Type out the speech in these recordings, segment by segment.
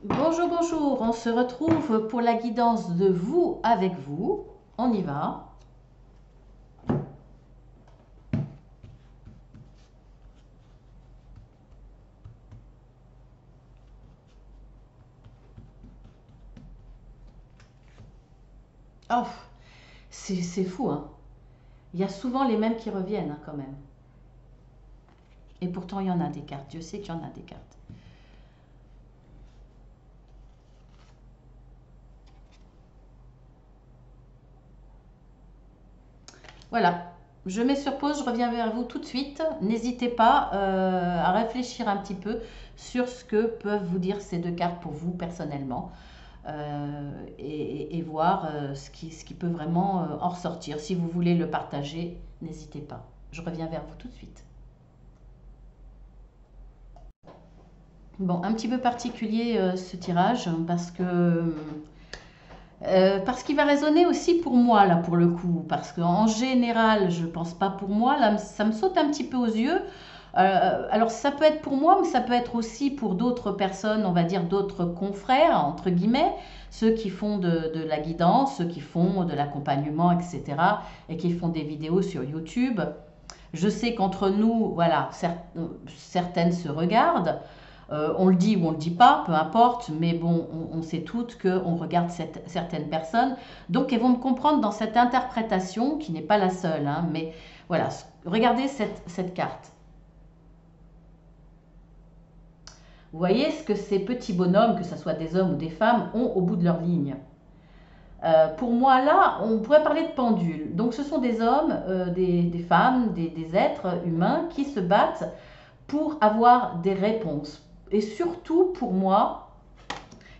Bonjour, bonjour, on se retrouve pour la guidance de vous avec vous. On y va. Oh, c'est fou, hein. Il y a souvent les mêmes qui reviennent, hein, quand même. Et pourtant, il y en a des cartes. Dieu sait qu'il y en a des cartes. Voilà. Je mets sur pause, je reviens vers vous tout de suite. N'hésitez pas à réfléchir un petit peu sur ce que peuvent vous dire ces deux cartes pour vous personnellement. Et voir ce qui peut vraiment en ressortir. Si vous voulez le partager, n'hésitez pas. Je reviens vers vous tout de suite. Bon, un petit peu particulier ce tirage parce qu'il va résonner aussi pour moi là pour le coup, parce qu'en général je pense pas pour moi, là ça me saute un petit peu aux yeux. Alors ça peut être pour moi, mais ça peut être aussi pour d'autres personnes, on va dire d'autres confrères entre guillemets, ceux qui font de la guidance, ceux qui font de l'accompagnement, etc. et qui font des vidéos sur YouTube. Je sais qu'entre nous, voilà, certaines se regardent. On le dit ou on le dit pas, peu importe, mais bon, on sait toutes qu'on regarde certaines personnes, donc elles vont me comprendre dans cette interprétation qui n'est pas la seule, hein, mais voilà, regardez cette carte. Vous voyez ce que ces petits bonhommes, que ce soit des hommes ou des femmes, ont au bout de leur ligne. Pour moi, là, on pourrait parler de pendule. Donc, ce sont des hommes, des femmes, des êtres humains qui se battent pour avoir des réponses. Et surtout, pour moi,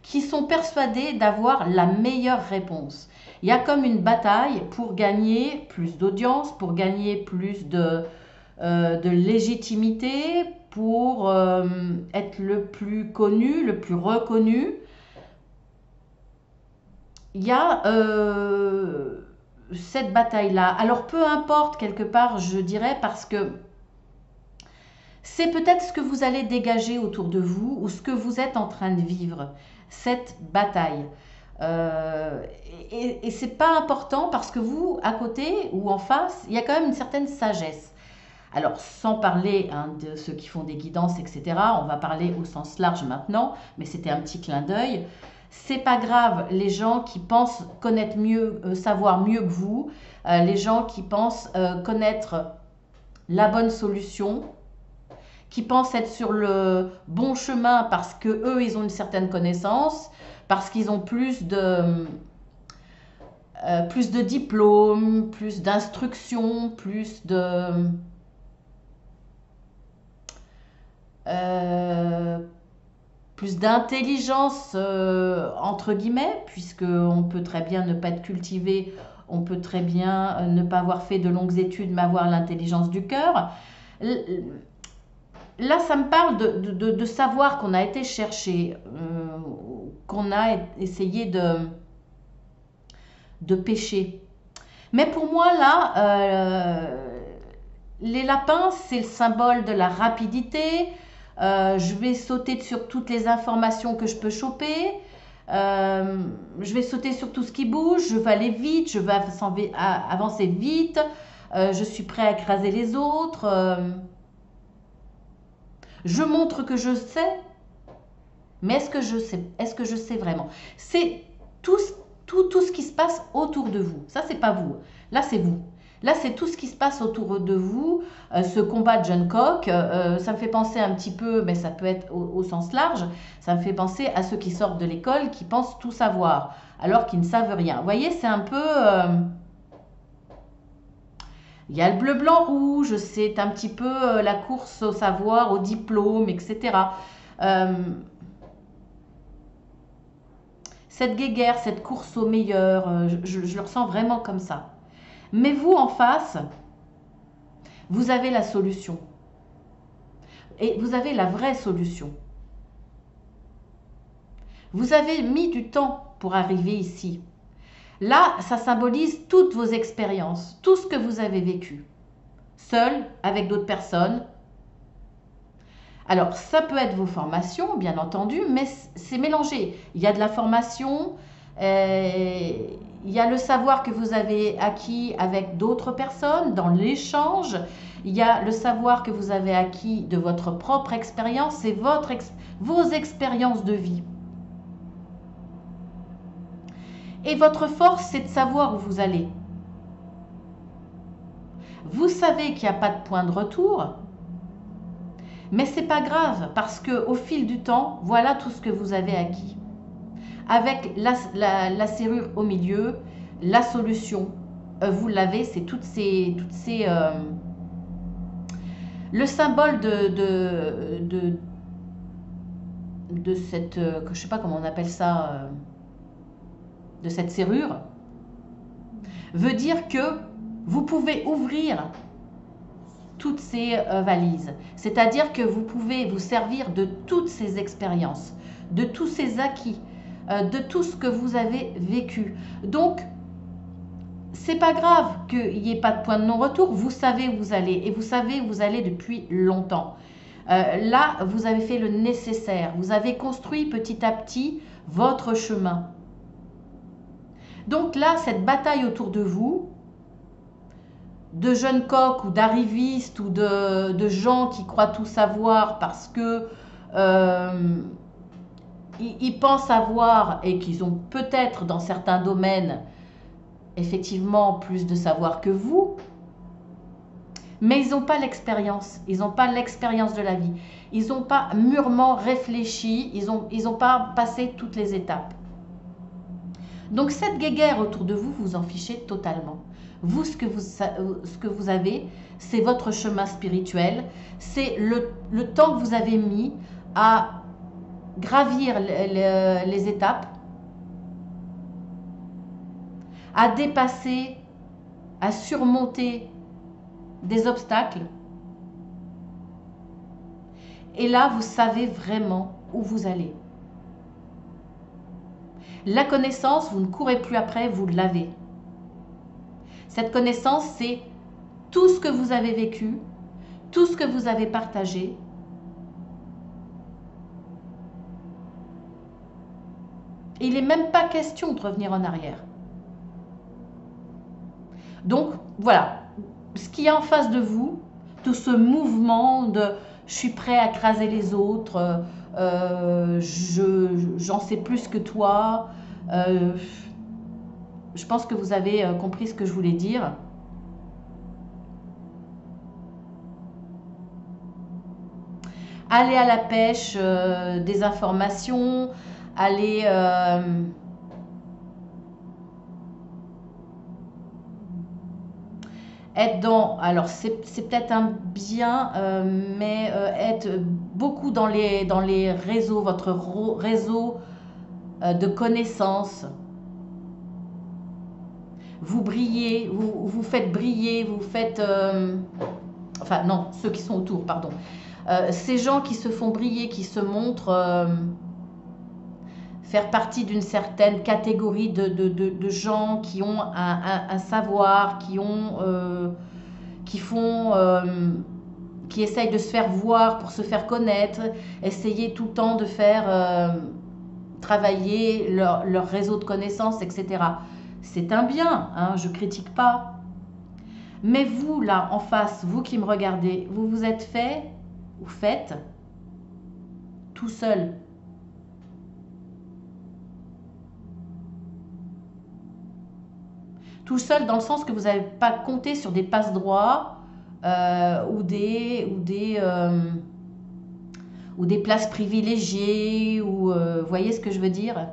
qui sont persuadés d'avoir la meilleure réponse. Il y a comme une bataille pour gagner plus d'audience, pour gagner plus de légitimité, pour être le plus connu, le plus reconnu. Il y a cette bataille-là. Alors peu importe quelque part, je dirais, parce que c'est peut-être ce que vous allez dégager autour de vous ou ce que vous êtes en train de vivre, cette bataille. Et c'est pas important parce que vous, à côté ou en face, il y a quand même une certaine sagesse. Alors, sans parler hein, de ceux qui font des guidances, etc., on va parler au sens large maintenant, mais c'était un petit clin d'œil. C'est pas grave, les gens qui pensent connaître mieux, savoir mieux que vous, les gens qui pensent connaître la bonne solution, qui pensent être sur le bon chemin parce que eux ils ont une certaine connaissance, parce qu'ils ont plus de diplômes, plus d'instructions, euh, plus d'intelligence entre guillemets, puisque on peut très bien ne pas être cultivé, on peut très bien ne pas avoir fait de longues études, mais avoir l'intelligence du cœur. Là, ça me parle de savoir qu'on a été chercher, qu'on a essayé de pêcher. Mais pour moi, là, les lapins, c'est le symbole de la rapidité. Je vais sauter sur toutes les informations que je peux choper. Je vais sauter sur tout ce qui bouge. Je vais aller vite. Je vais avancer vite. Je suis prêt à écraser les autres. Je montre que je sais, mais est-ce que je sais, est-ce que je sais vraiment? C'est tout, tout ce qui se passe autour de vous. Ça, c'est pas vous. Là, c'est vous. Là, c'est tout ce qui se passe autour de vous. Ce combat de jeune coq, ça me fait penser un petit peu, mais ça peut être au sens large, ça me fait penser à ceux qui sortent de l'école, qui pensent tout savoir, alors qu'ils ne savent rien. Vous voyez, c'est un peu... il y a le bleu, blanc, rouge, c'est un petit peu la course au savoir, au diplôme, etc. Euh, cette guéguerre, cette course au meilleur, je le ressens vraiment comme ça. Mais vous, en face, vous avez la solution. Et vous avez la vraie solution. Vous avez mis du temps pour arriver ici. Là, ça symbolise toutes vos expériences, tout ce que vous avez vécu. Seul, avec d'autres personnes, Alors, ça peut être vos formations, bien entendu, mais c'est mélangé. Il y a de la formation, il y a le savoir que vous avez acquis avec d'autres personnes, dans l'échange. Il y a le savoir que vous avez acquis de votre propre expérience et vos expériences de vie. Et votre force, c'est de savoir où vous allez. Vous savez qu'il n'y a pas de point de retour, mais c'est pas grave parce que au fil du temps, voilà tout ce que vous avez acquis. Avec la serrure au milieu, la solution, vous l'avez, c'est le symbole de cette, je sais pas comment on appelle ça, de cette serrure, veut dire que vous pouvez ouvrir toutes ces valises. C'est-à-dire que vous pouvez vous servir de toutes ces expériences, de tous ces acquis, de tout ce que vous avez vécu. Donc, c'est pas grave qu'il n'y ait pas de point de non-retour. Vous savez où vous allez et vous savez où vous allez depuis longtemps. Là, vous avez fait le nécessaire. Vous avez construit petit à petit votre chemin. Donc là, cette bataille autour de vous, de jeunes coqs ou d'arrivistes ou de gens qui croient tout savoir parce que ils pensent savoir et qu'ils ont peut-être dans certains domaines effectivement plus de savoir que vous, mais ils n'ont pas l'expérience, ils n'ont pas l'expérience de la vie, ils n'ont pas mûrement réfléchi, ils ont pas passé toutes les étapes. Donc cette guéguerre autour de vous, vous en fichez totalement. Vous, ce que vous avez, c'est votre chemin spirituel, c'est le temps que vous avez mis à gravir les étapes, à dépasser, à surmonter des obstacles. Et là, vous savez vraiment où vous allez. La connaissance, vous ne courez plus après, vous l'avez. Cette connaissance, c'est tout ce que vous avez vécu, tout ce que vous avez partagé. Il n'est même pas question de revenir en arrière. Donc, voilà, ce qu'il y a en face de vous, tout ce mouvement de « je suis prêt à écraser les autres », j'en sais plus que toi. Je pense que vous avez compris ce que je voulais dire. Allez à la pêche des informations, allez être dans, alors c'est peut-être un bien, mais être beaucoup dans les réseaux, votre réseau de connaissances. Vous brillez, vous faites briller, vous faites... enfin non, ceux qui sont autour, pardon. Ces gens qui se font briller, qui se montrent faire partie d'une certaine catégorie de gens qui ont un savoir, qui essayent de se faire voir pour se faire connaître, essayer tout le temps de faire travailler leur réseau de connaissances, etc. C'est un bien, hein, je ne critique pas. Mais vous, là, en face, vous qui me regardez, vous vous êtes fait ou faites tout seul. Tout seul dans le sens que vous n'avez pas compté sur des passe-droits ou des places privilégiées, ou voyez ce que je veux dire.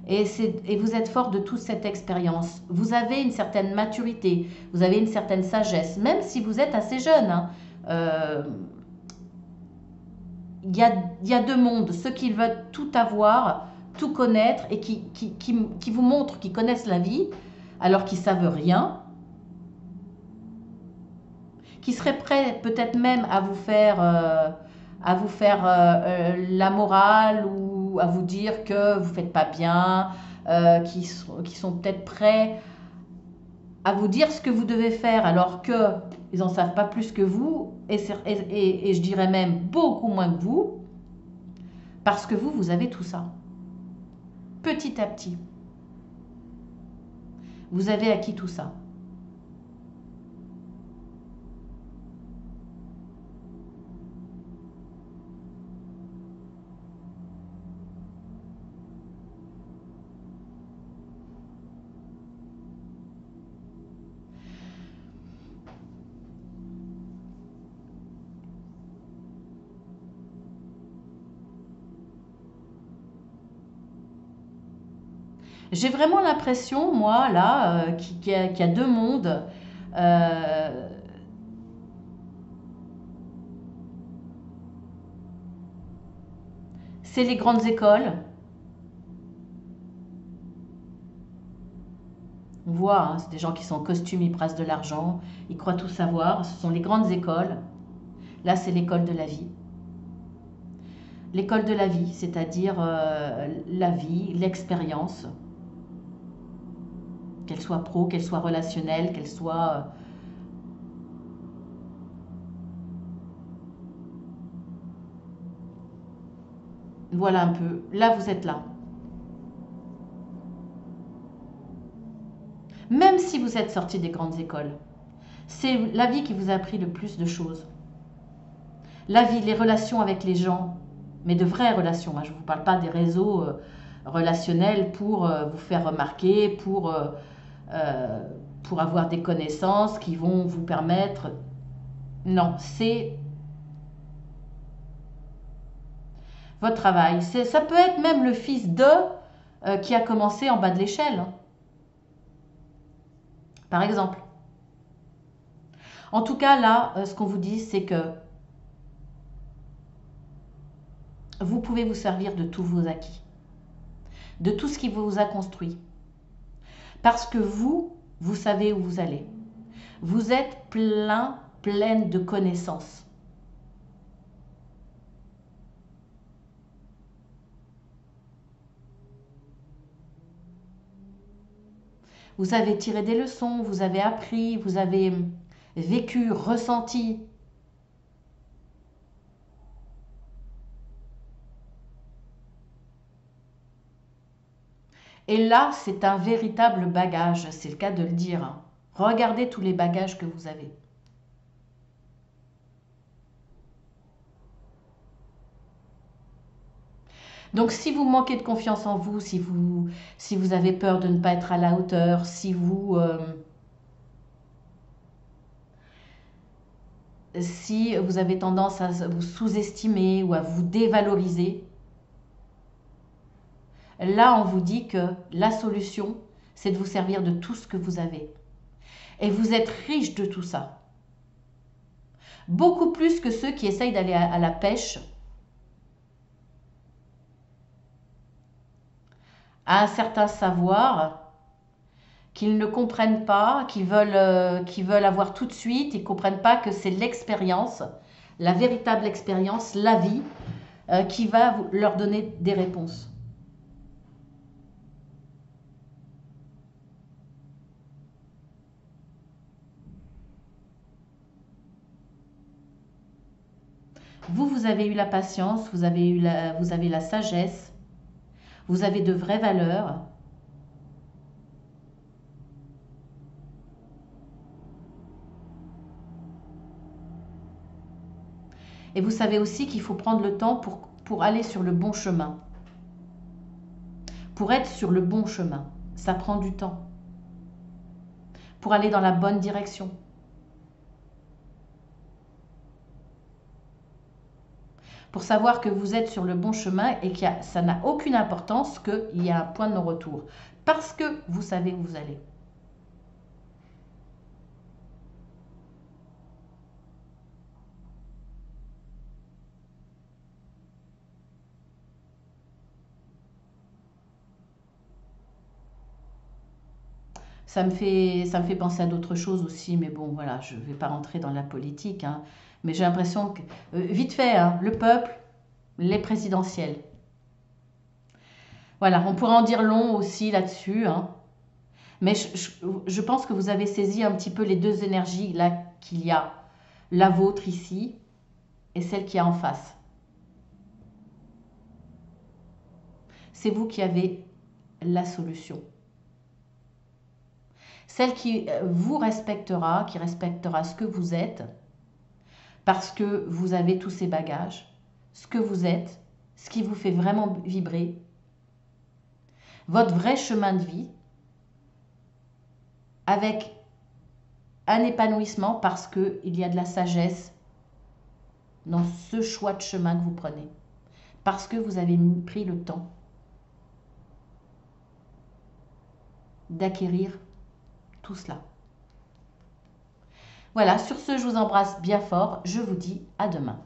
Et vous êtes fort de toute cette expérience. Vous avez une certaine maturité, vous avez une certaine sagesse, même si vous êtes assez jeune. Hein. Il y a deux mondes, ceux qui veulent tout avoir, tout connaître et qui vous montrent qu'ils connaissent la vie alors qu'ils ne savent rien, qui seraient prêts peut-être même à vous faire la morale ou à vous dire que vous ne faites pas bien, qui sont peut-être prêts à vous dire ce que vous devez faire alors que ils n'en savent pas plus que vous, et je dirais même beaucoup moins que vous, parce que vous avez tout ça. Petit à petit, vous avez acquis tout ça. J'ai vraiment l'impression, moi, là, qu'il y a deux mondes. Euh, c'est les grandes écoles. On voit, hein, c'est des gens qui sont en costume, ils brassent de l'argent, ils croient tout savoir. Ce sont les grandes écoles. Là, c'est l'école de la vie. L'école de la vie, c'est-à-dire la vie, l'expérience, qu'elle soit pro, qu'elle soit relationnelle, qu'elle soit... voilà un peu. Là, vous êtes là. Même si vous êtes sorti des grandes écoles, c'est la vie qui vous a appris le plus de choses. La vie, les relations avec les gens, mais de vraies relations. Je ne vous parle pas des réseaux relationnels pour vous faire remarquer, pour avoir des connaissances qui vont vous permettre... Non, c'est votre travail. Ça peut être même le fils de qui a commencé en bas de l'échelle, hein, par exemple. En tout cas, là, ce qu'on vous dit, c'est que vous pouvez vous servir de tous vos acquis, de tout ce qui vous a construit. Parce que vous savez où vous allez. Vous êtes pleine de connaissances. Vous avez tiré des leçons, vous avez appris, vous avez vécu, ressenti. Et là, c'est un véritable bagage, c'est le cas de le dire, hein. Regardez tous les bagages que vous avez. Donc si vous manquez de confiance en vous, si vous avez peur de ne pas être à la hauteur, si vous avez tendance à vous sous-estimer ou à vous dévaloriser, là on vous dit que la solution, c'est de vous servir de tout ce que vous avez. Et vous êtes riche de tout ça. Beaucoup plus que ceux qui essayent d'aller à la pêche à un certain savoir qu'ils ne comprennent pas, qui veulent avoir tout de suite. Ils ne comprennent pas que c'est l'expérience, la véritable expérience, la vie, qui va leur donner des réponses. Vous avez eu la patience, vous avez la sagesse, vous avez de vraies valeurs. Et vous savez aussi qu'il faut prendre le temps pour aller sur le bon chemin. Pour être sur le bon chemin, ça prend du temps. Pour aller dans la bonne direction. Pour savoir que vous êtes sur le bon chemin et que ça n'a aucune importance qu'il y a un point de non-retour. Parce que vous savez où vous allez. Ça me fait penser à d'autres choses aussi, mais bon, voilà, je ne vais pas rentrer dans la politique, hein, mais j'ai l'impression que, vite fait, hein, le peuple, les présidentielles. Voilà, on pourrait en dire long aussi là-dessus, hein, mais je pense que vous avez saisi un petit peu les deux énergies, qu'il y a la vôtre ici et celle qui est en face. C'est vous qui avez la solution. Celle qui vous respectera, qui respectera ce que vous êtes, parce que vous avez tous ces bagages, ce que vous êtes, ce qui vous fait vraiment vibrer, votre vrai chemin de vie, avec un épanouissement parce qu'il y a de la sagesse dans ce choix de chemin que vous prenez, parce que vous avez pris le temps d'acquérir tout cela. Voilà, sur ce, je vous embrasse bien fort. Je vous dis à demain.